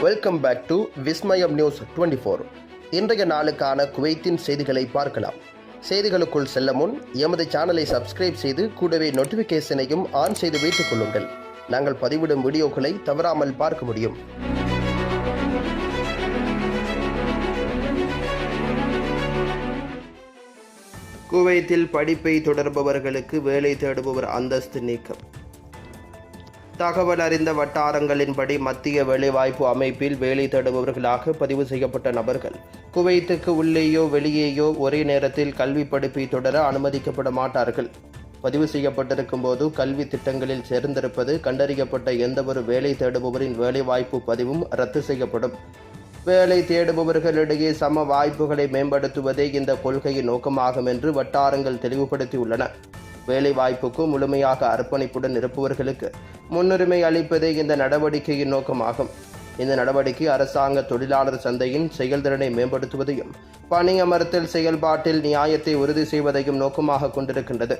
Welcome back to Vismayam news 24. இன்றைய நாளுக்கான குவைத்தின் செய்திகளை பார்க்கலாம். செய்திகளுக்குள் செல்ல முன் எமது சேனலை சப்ஸ்கிரைப் செய்து கூடவே நோட்டிஃபிகேஷனையும் ஆன் செய்து வைத்துக் கொள்ளுங்கள். நாங்கள் பதிவிடும் வீடியோக்களை தவறாமல் பார்க்க முடியும். குவைத்தில் படிப்பை தொடர்பவர்களுக்கு வேலை தேடுபவர் அந்தஸ்து நீக்கம். தகவல் அறிந்த வட்டாரங்களின்படி மத்திய வேலைவாய்ப்பு அமைப்பில் வேலை தேடுபவர்களாக பதிவு செய்யப்பட்ட நபர்கள் குவைத்துக்கு உள்ளேயோ வெளியேயோ ஒரே நேரத்தில் கல்வி படிப்பை தொடர அனுமதிக்கப்பட மாட்டார்கள். பதிவு செய்யப்பட்டிருக்கும் போது கல்வி திட்டங்களில் சேர்ந்திருப்பது கண்டறியப்பட்ட எந்தவொரு வேலை தேடுபவரின் வேலைவாய்ப்பு பதிவும் ரத்து செய்யப்படும். வேலை தேடுபவர்களிடையே சம வாய்ப்புகளை மேம்படுத்துவதே இந்த கொள்கையின் நோக்கமாகும் என்று வட்டாரங்கள் தெளிவுபடுத்தியுள்ளன. வேலைவாய்ப்புக்கு முழுமையாக அர்ப்பணிப்புடன் இருப்பவர்களுக்கு முன்னுரிமை அளிப்பதே இந்த நடவடிக்கையின் நோக்கமாகும். இந்த நடவடிக்கை அரசாங்க தொழிலாளர் சந்தையின் செயல்திறனை மேம்படுத்துவதையும் பணியமர்த்தல் செயல்பாட்டில் நியாயத்தை உறுதி செய்வதையும் நோக்கமாக கொண்டிருக்கின்றது.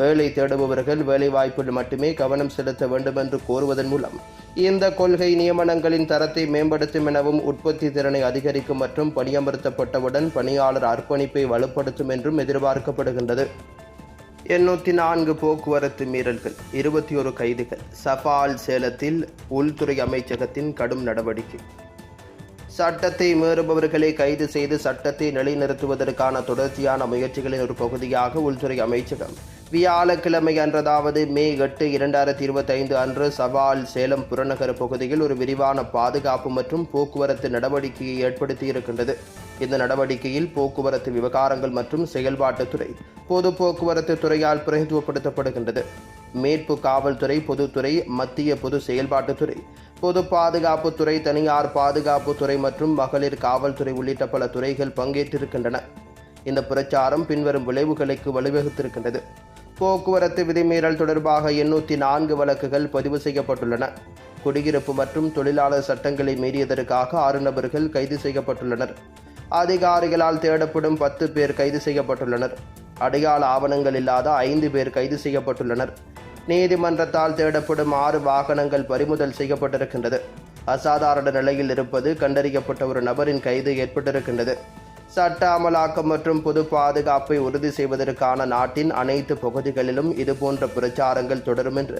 வேலை தேடுபவர்கள் வேலைவாய்ப்பில் மட்டுமே கவனம் செலுத்த வேண்டும் என்று கோருவதன் மூலம் இந்த கொள்கை நியமனங்களின் தரத்தை மேம்படுத்தும் எனவும் உற்பத்தி திறனை அதிகரிக்கும் மற்றும் பணியமர்த்தப்பட்டவுடன் பணியாளர் அர்ப்பணிப்பை வலுப்படுத்தும் என்றும் எதிர்பார்க்கப்படுகின்றது. 804 போக்குவரத்து மீறல்கள், 21 கைதுகள். சஃபால் சேலத்தில் உள்துறை அமைச்சகத்தின் கடும் நடவடிக்கை. சட்டத்தை மீறுபவர்களை கைது செய்து சட்டத்தை நிலைநிறுத்துவதற்கான தொடர்ச்சியான முயற்சிகளின் ஒரு பகுதியாக உள்துறை அமைச்சகம் வியாழக்கிழமை அன்றதாவது மே 8, 2025 அன்று சவால் சேலம் புறநகர் பகுதியில் ஒரு விரிவான பாதுகாப்பு மற்றும் போக்குவரத்து நடவடிக்கையை ஏற்படுத்தியிருக்கின்றது. இந்த நடவடிக்கையில் போக்குவரத்து விவகாரங்கள் மற்றும் செயல்பாட்டுத்துறை பொது போக்குவரத்து துறையால் பிரதிநிதித்துவப்படுத்தப்படுகின்றது. மீட்பு காவல்துறை, பொதுத்துறை, மத்திய பொது செயல்பாட்டுத்துறை, பொது பாதுகாப்புத்துறை, தனியார் பாதுகாப்புத்துறை மற்றும் மகளிர் காவல்துறை உள்ளிட்ட பல துறைகள் பங்கேற்றிருக்கின்றன. இந்த பிரச்சாரம் பின்வரும் விளைவுகளுக்கு வழிவகுத்திருக்கின்றது. போக்குவரத்து விதிமீறல் தொடர்பாக 804 வழக்குகள் பதிவு செய்யப்பட்டுள்ளன. குடியிருப்பு மற்றும் தொழிலாளர் சட்டங்களை மீறியதற்காக 6 நபர்கள் கைது செய்யப்பட்டுள்ளனர். அதிகாரிகளால் தேடப்படும் 10 பேர் கைது செய்யப்பட்டுள்ளனர். அடையாள ஆவணங்கள் இல்லாத 5 பேர் கைது செய்யப்பட்டுள்ளனர். நீதிமன்றத்தால் தேடப்படும் 6 வாகனங்கள் பறிமுதல் செய்யப்பட்டிருக்கின்றது. அசாதாரண நிலையில் இருப்பது கண்டறியப்பட்ட ஒரு நபரின் கைது ஏற்பட்டிருக்கின்றது. சட்ட அமலாக்கம் மற்றும் பொது பாதுகாப்பை உறுதி செய்வதற்கான நாட்டின் அனைத்து பகுதிகளிலும் இதுபோன்ற பிரச்சாரங்கள் தொடரும் என்று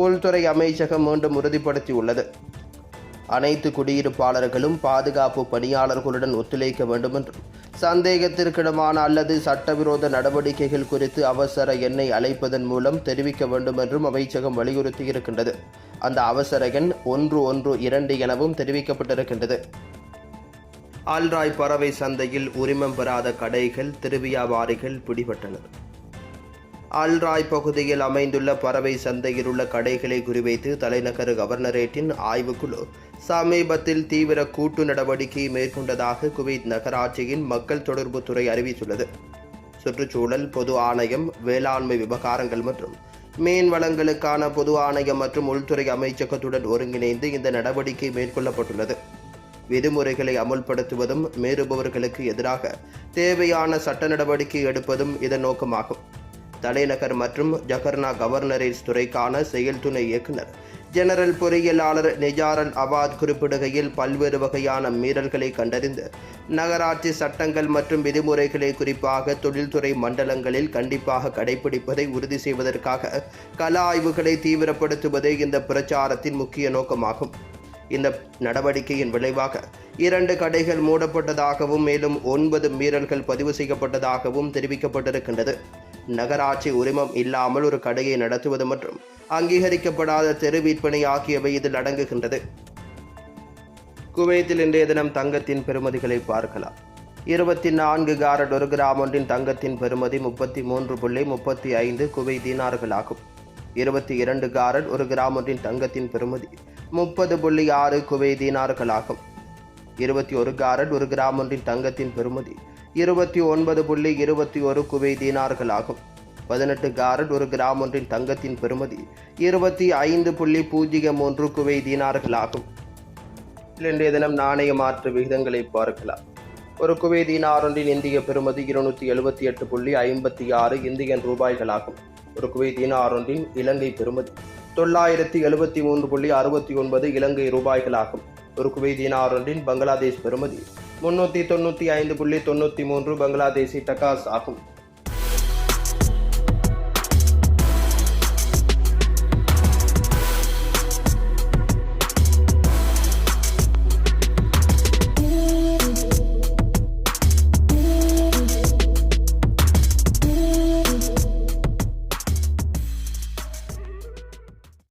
உள்துறை அமைச்சகம் மீண்டும் உறுதிப்படுத்தியுள்ளது. அனைத்து குடியிருப்பாளர்களும் பாதுகாப்பு பணியாளர்களுடன் ஒத்துழைக்க வேண்டும் என்றும் சந்தேகத்திற்கிடமான அல்லது சட்டவிரோத நடவடிக்கைகள் குறித்து அவசர எண்ணை அழைப்பதன் மூலம் தெரிவிக்க வேண்டும் என்றும் அமைச்சகம் வலியுறுத்தியிருக்கின்றது. அந்த அவசர எண் 112 எனவும் தெரிவிக்கப்பட்டிருக்கின்றது. அல்ராய் பறவை சந்தையில் உரிமம் பெறாத கடைகள், திருவியாபாரிகள் பிடிபட்டனர். அல்ராய் பகுதியில் அமைந்துள்ள பறவை சந்தையில் உள்ள கடைகளை குறிவைத்து தலைநகர் கவர்னரேட்டின் ஆய்வுக்குழு சமீபத்தில் தீவிர கூட்டு நடவடிக்கையை மேற்கொண்டதாக குவைத் நகராட்சியின் மக்கள் தொடர்பு துறை அறிவித்துள்ளது. சுற்றுச்சூழல் பொது ஆணையம், வேளாண்மை விவகாரங்கள் மற்றும் மீன் வளங்களுக்கான பொது ஆணையம் மற்றும் உள்துறை அமைச்சகத்துடன் ஒருங்கிணைந்து இந்த நடவடிக்கை மேற்கொள்ளப்பட்டுள்ளது. விதிமுறைகளை அமுல்படுத்துவதும் மீறுபவர்களுக்கு எதிராக தேவையான சட்ட நடவடிக்கை எடுப்பதும் இதன் நோக்கமாகும். தலைநகர் மற்றும் ஜகர்னா கவர்னரேட் துறைக்கான செயல் துணை இயக்குனர் ஜெனரல் பொறியியலாளர் நிஜாரல் அவாத் குறிப்பிடுகையில் பல்வேறு வகையான மீறல்களை கண்டறிந்து நகராட்சி சட்டங்கள் மற்றும் விதிமுறைகளை குறிப்பாக தொழில்துறை மண்டலங்களில் கண்டிப்பாக கடைபிடிப்பதை உறுதி செய்வதற்காக கள ஆய்வுகளை தீவிரப்படுத்துவதே இந்த பிரச்சாரத்தின் முக்கிய நோக்கமாகும். இந்த நடவடிக்கையின் விளைவாக 2 கடைகள் மூடப்பட்டதாகவும் மேலும் 9 மீறல்கள் பதிவு செய்யப்பட்டதாகவும் தெரிவிக்கப்பட்டிருக்கின்றது. நகராட்சி உரிமம் இல்லாமல் ஒரு கடையை நடத்துவது மற்றும் அங்கீகரிக்கப்படாத தெரு விற்பனை ஆகியவை இதில் அடங்குகின்றது. குவைத்தில் இன்றைய தினம் தங்கத்தின் பெறுமதிகளை பார்க்கலாம். 24 கேரட் 1 கிராம் ஒன்றின் தங்கத்தின் பெறுமதி 33.35 குவை தீனார்கள் ஆகும். 22 கேரட் 1 கிராம் ஒன்றின் தங்கத்தின் பெறுமதி 30.6 குவை தீனார்களாகும். 21 கேரட் 1 கிராம் ஒன்றின் தங்கத்தின் பெறுமதி 29.21 குவை தீனார்களாகும். 18 கேரட் 1 கிராம் ஒன்றின் தங்கத்தின் பெறுமதி 25.03 குவை தீனார்களாகும். இன்றைய தினம் நாணய மாற்று விகிதங்களை பார்க்கலாம். ஒரு குவை தீனார் ஒன்றின் இந்திய பெறுமதி 278.56 இந்தியன் ரூபாய்களாகும். ஒரு குவை தீனார் ஒன்றின் இலங்கை பெறுமதி 973.69 இலங்கை ரூபாய்களாகும். ஒரு குவைத் தினார் ஒன்றின் பங்களாதேஷ் பெறுமதி 395.93 பங்களாதேசி டகாஸ் ஆகும்.